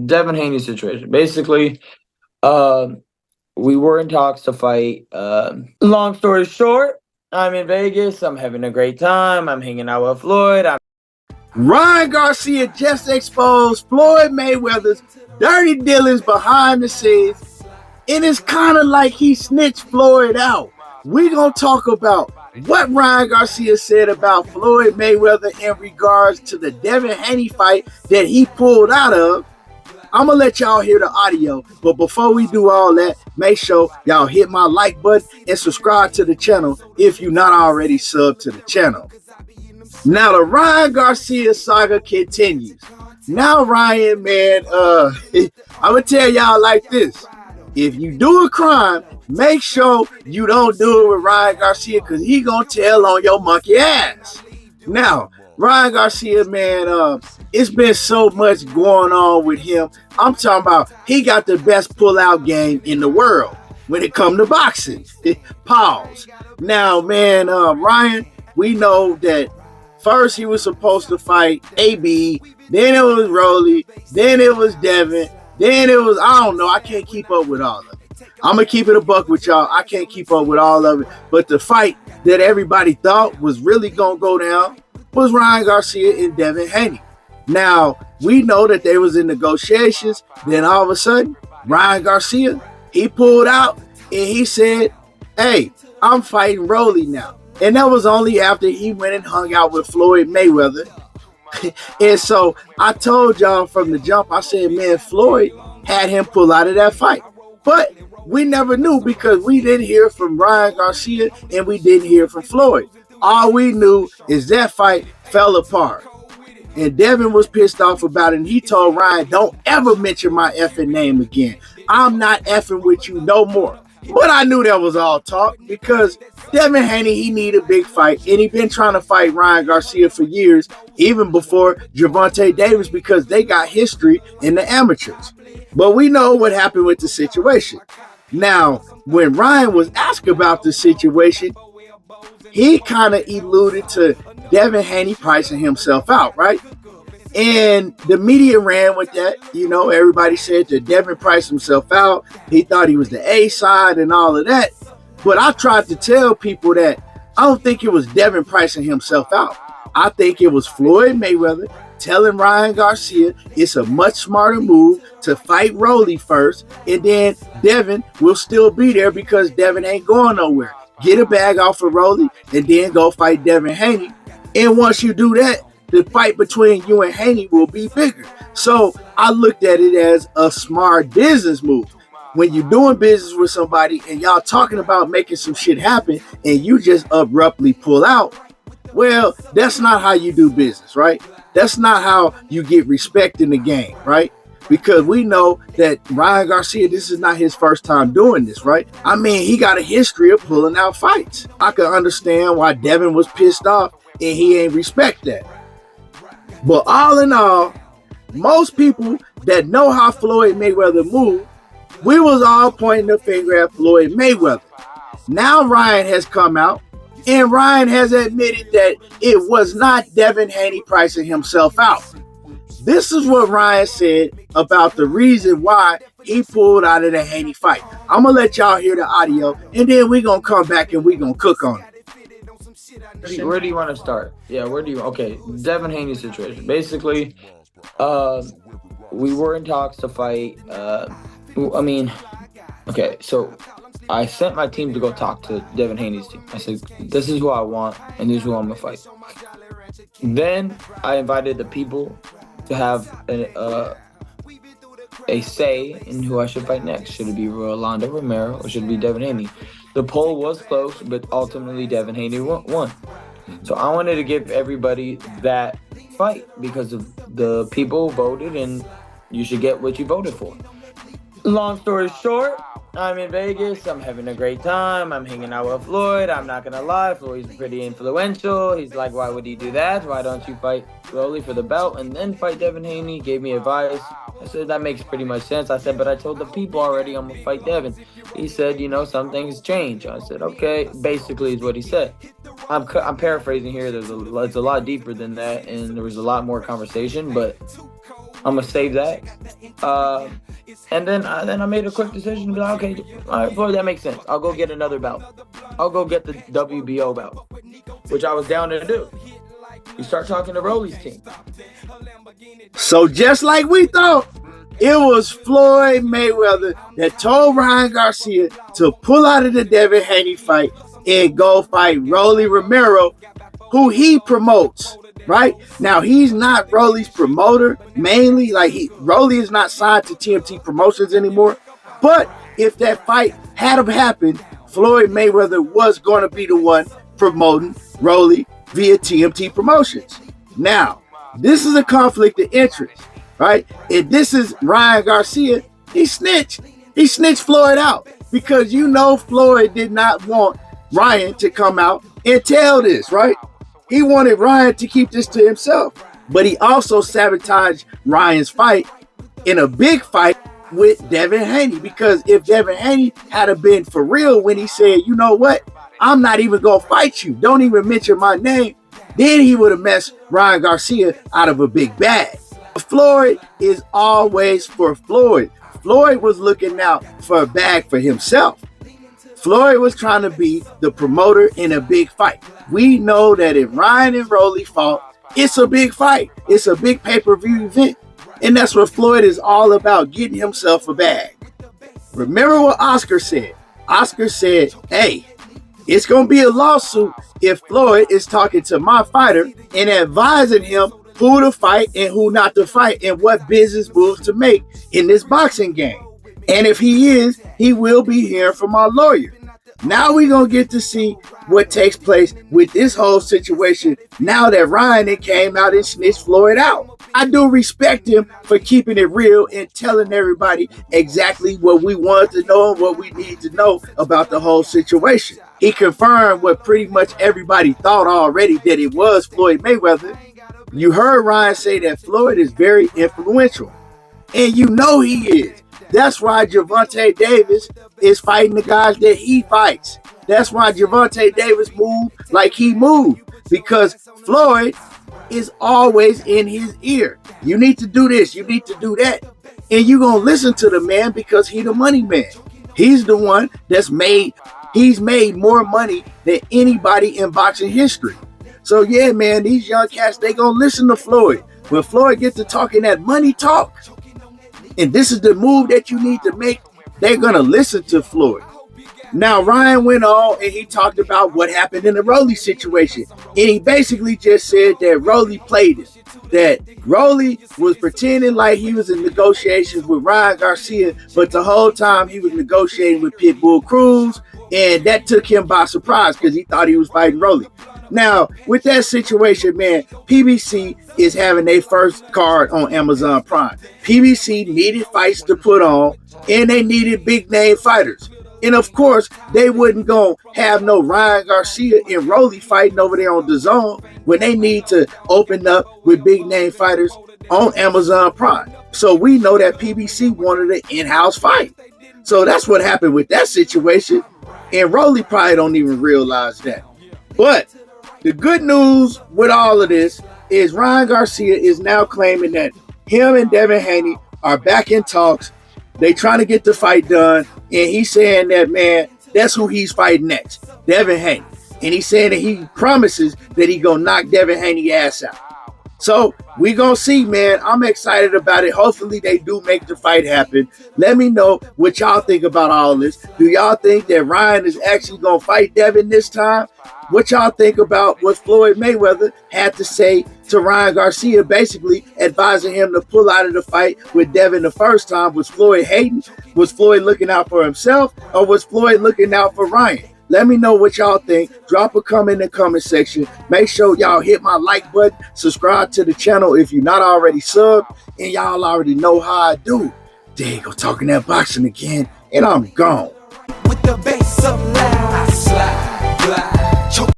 Devin Haney situation. Basically, um, we were in talks to fight. Long story short, I'm in Vegas. I'm having a great time. I'm hanging out with Floyd. Ryan Garcia just exposed Floyd Mayweather's dirty dealings behind the scenes, and it's kind of like he snitched Floyd out. We're going to talk about what Ryan Garcia said about Floyd Mayweather in regards to the Devin Haney fight that he pulled out of. I'm going to let y'all hear the audio, but before we do all that, make sure y'all hit my like button and subscribe to the channel if you're not already subbed to the channel. Now the Ryan Garcia saga continues. Now Ryan, man, I'm gonna tell y'all like this. If you do a crime, make sure you don't do it with Ryan Garcia, because he gonna tell on your monkey ass. Now, Ryan Garcia, man, it's been so much going on with him. I'm talking about he got the best pullout game in the world when it comes to boxing. Pause. Now, man, Ryan, we know that first he was supposed to fight AB, then it was Rollie, then it was Devin, then it was, I don't know, I can't keep up with all of it. I'm going to keep it a buck with y'all. I can't keep up with all of it. But the fight that everybody thought was really going to go down was Ryan Garcia and Devin Haney. Now, we know that they was in negotiations. Then all of a sudden, Ryan Garcia, he pulled out and he said, hey, I'm fighting Rollie now. And that was only after he went and hung out with Floyd Mayweather. And so I told y'all from the jump, I said, man, Floyd had him pull out of that fight. But we never knew because we didn't hear from Ryan Garcia and we didn't hear from Floyd. All we knew is that fight fell apart. And Devin was pissed off about it. And he told Ryan, don't ever mention my effing name again. I'm not effing with you no more. But I knew that was all talk because Devin Haney, he needed a big fight. And he been trying to fight Ryan Garcia for years, even before Gervonta Davis, because they got history in the amateurs. But we know what happened with the situation. Now, when Ryan was asked about the situation, he kind of alluded to Devin Haney pricing himself out, right? And the media ran with that. You know, everybody said that Devin priced himself out. He thought he was the A side and all of that. But I tried to tell people that I don't think it was Devin pricing himself out. I think it was Floyd Mayweather telling Ryan Garcia it's a much smarter move to fight Rollie first, and then Devin will still be there because Devin ain't going nowhere. Get a bag off of Rollie and then go fight Devin Haney. And once you do that, the fight between you and Haney will be bigger. So I looked at it as a smart business move. When you're doing business with somebody and y'all talking about making some shit happen and you just abruptly pull out, well, that's not how you do business, right? That's not how you get respect in the game, right? Because we know that Ryan Garcia, this is not his first time doing this, right? I mean, he got a history of pulling out fights. I can understand why Devin was pissed off and he ain't respect that. But all in all, most people that know how Floyd Mayweather moved, we was all pointing the finger at Floyd Mayweather. Now Ryan has come out, and Ryan has admitted that it was not Devin Haney pricing himself out. This is what Ryan said about the reason why he pulled out of the Haney fight. I'm going to let y'all hear the audio, and then we're going to come back and we're going to cook on it. Where do you want to start? Yeah, okay, Devin Haney situation. Basically, we were in talks to fight. Okay, so I sent my team to go talk to Devin Haney's team. I said, this is who I want, and this is who I'm going to fight. Then I invited the people to have a say in who I should fight next. Should it be Rolondo Romero or should it be Devin Haney? The poll was close, but ultimately Devin Haney won. So I wanted to give everybody that fight because of the people voted, and you should get what you voted for. Long story short, I'm in Vegas. I'm having a great time. I'm hanging out with Floyd. I'm not going to lie. Floyd's pretty influential. He's like, why would he do that? Why don't you fight Rollie for the belt and then fight Devin Haney? Gave me advice. I said, that makes pretty much sense. I said, but I told the people already I'm going to fight Devin. He said, some things change. I said, okay. Basically is what he said. I'm paraphrasing here. It's a lot deeper than that, and there was a lot more conversation, but I'm gonna save that. And then I made a quick decision to be like, okay, all right, Floyd, that makes sense. I'll go get another belt. I'll go get the WBO belt, which I was down to do. You start talking to Rollie's team. So just like we thought, it was Floyd Mayweather that told Ryan Garcia to pull out of the Devin Haney fight and go fight Rollie Romero, who he promotes. Right now, he's not Rollie's promoter mainly. Like Rollie is not signed to TMT Promotions anymore. But if that fight had have happened, Floyd Mayweather was going to be the one promoting Rollie via TMT Promotions. Now, this is a conflict of interest, right? If this is Ryan Garcia, he snitched. He snitched Floyd out because Floyd did not want Ryan to come out and tell this, right? He wanted Ryan to keep this to himself, but he also sabotaged Ryan's fight in a big fight with Devin Haney, because if Devin Haney had been for real when he said, you know what, I'm not even going to fight you, don't even mention my name, then he would have messed Ryan Garcia out of a big bag. Floyd is always for Floyd. Floyd was looking out for a bag for himself. Floyd was trying to be the promoter in a big fight. We know that if Ryan and Rollie fought, it's a big fight. It's a big pay-per-view event. And that's what Floyd is all about, getting himself a bag. Remember what Oscar said? Oscar said, hey, it's going to be a lawsuit if Floyd is talking to my fighter and advising him who to fight and who not to fight and what business moves to make in this boxing game. And if he is, he will be hearing from our lawyer. Now we're going to get to see what takes place with this whole situation now that Ryan came out and snitched Floyd out. I do respect him for keeping it real and telling everybody exactly what we wanted to know and what we need to know about the whole situation. He confirmed what pretty much everybody thought already, that it was Floyd Mayweather. You heard Ryan say that Floyd is very influential. And you know he is. That's why Gervonta Davis is fighting the guys that he fights. That's why Gervonta Davis moved like he moved, because Floyd is always in his ear. You need to do this, you need to do that. And you're going to listen to the man because he's the money man. He's the one he's made more money than anybody in boxing history. So yeah, man, these young cats, they going to listen to Floyd. When Floyd gets to talking that money talk, and this is the move that you need to make, they're going to listen to Floyd. Now, Ryan went on and he talked about what happened in the Rollie situation. And he basically just said that Rollie played it. That Rollie was pretending like he was in negotiations with Ryan Garcia, but the whole time he was negotiating with Pitbull Cruz. And that took him by surprise because he thought he was fighting Rollie. Now, with that situation, man, PBC is having their first card on Amazon Prime. PBC needed fights to put on, and they needed big name fighters. And of course, they wouldn't go have no Ryan Garcia and Rollie fighting over there on DAZN when they need to open up with big name fighters on Amazon Prime. So we know that PBC wanted an in-house fight. So that's what happened with that situation. And Rollie probably don't even realize that. But the good news with all of this is Ryan Garcia is now claiming that him and Devin Haney are back in talks. They trying to get the fight done. And he's saying that, man, that's who he's fighting next, Devin Haney. And he's saying that he promises that he gonna knock Devin Haney's ass out. So we gonna see, man. I'm excited about it. Hopefully they do make the fight happen. Let me know what y'all think about all this. Do y'all think that Ryan is actually gonna fight Devin this time? What y'all think about what Floyd Mayweather had to say to Ryan Garcia, basically advising him to pull out of the fight with Devin the first time? Was Floyd hating? Was Floyd looking out for himself? Or was Floyd looking out for Ryan? Let me know what y'all think. Drop a comment in the comment section. Make sure y'all hit my like button. Subscribe to the channel if you're not already subbed. And y'all already know how I do. There you go, talking that boxing again. And I'm gone. With the bass up loud, I slide, glide.